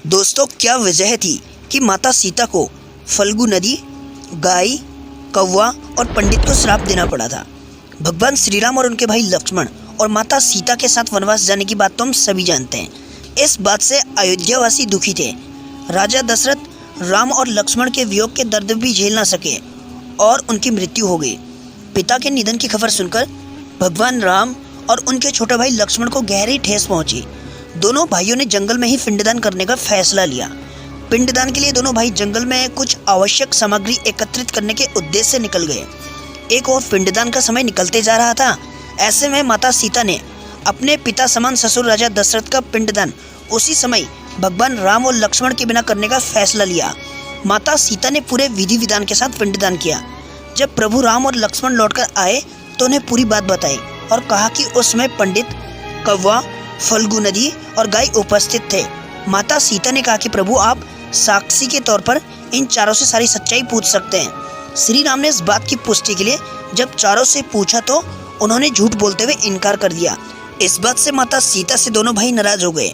दोस्तों, क्या वजह थी कि माता सीता को फल्गु नदी, गाय, कौवा और पंडित को श्राप देना पड़ा था। भगवान श्री राम और उनके भाई लक्ष्मण और माता सीता के साथ वनवास जाने की बात तो हम सभी जानते हैं। इस बात से अयोध्यावासी दुखी थे। राजा दशरथ राम और लक्ष्मण के वियोग के दर्द भी झेल ना सके और उनकी मृत्यु हो गई। पिता के निधन की खबर सुनकर भगवान राम और उनके छोटे भाई लक्ष्मण को गहरी ठेस पहुंची। दोनों भाइयों ने जंगल में ही पिंडदान करने का फैसला लिया। पिंडदान के लिए दोनों भाई जंगल में कुछ आवश्यक सामग्री एकत्रित करने के उद्देश्य से निकल गए। एक और पिंडदान का समय निकलते जा रहा था। ऐसे में माता सीता ने अपने पिता समान ससुर राजा दशरथ का पिंडदान उसी समय भगवान राम और लक्ष्मण के बिना करने का फैसला लिया। माता सीता ने पूरे विधि विधान के साथ पिंडदान किया। जब प्रभु राम और लक्ष्मण लौटकर आए तो उन्हें पूरी बात बताई और कहा कि उस समय पंडित, कौवा, फल्गु नदी और गाय उपस्थित थे। माता सीता ने कहा कि प्रभु, आप साक्षी के तौर पर इन चारों से सारी सच्चाई पूछ सकते हैं। श्री राम ने इस बात की पुष्टि के लिए जब चारों से पूछा तो उन्होंने झूठ बोलते हुए इनकार कर दिया। इस बात से माता सीता से दोनों भाई नाराज हो गए,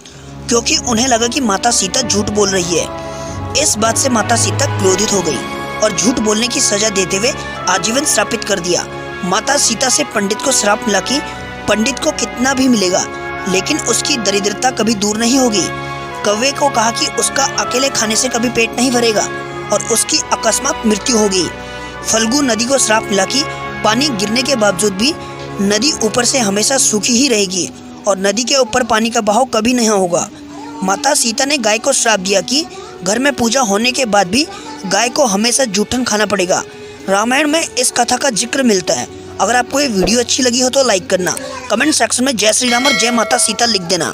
क्योंकि उन्हें लगा कि माता सीता झूठ बोल रही है। इस बात से माता सीता क्रोधित हो गई और झूठ बोलने की सजा देते हुए आजीवन श्रापित कर दिया। माता सीता से पंडित को श्राप मिला कि पंडित को कितना भी मिलेगा लेकिन उसकी दरिद्रता कभी दूर नहीं होगी। कौवे को कहा कि उसका अकेले खाने से कभी पेट नहीं भरेगा और उसकी अकस्मात मृत्यु होगी। फल्गु नदी को श्राप मिला कि पानी गिरने के बावजूद भी नदी ऊपर से हमेशा सूखी ही रहेगी और नदी के ऊपर पानी का बहाव कभी नहीं होगा। माता सीता ने गाय को श्राप दिया कि घर में पूजा होने के बाद भी गाय को हमेशा जूठन खाना पड़ेगा। रामायण में इस कथा का जिक्र मिलता है। अगर आपको ये वीडियो अच्छी लगी हो तो लाइक करना, कमेंट सेक्शन में जय श्री राम और जय माता सीता लिख देना।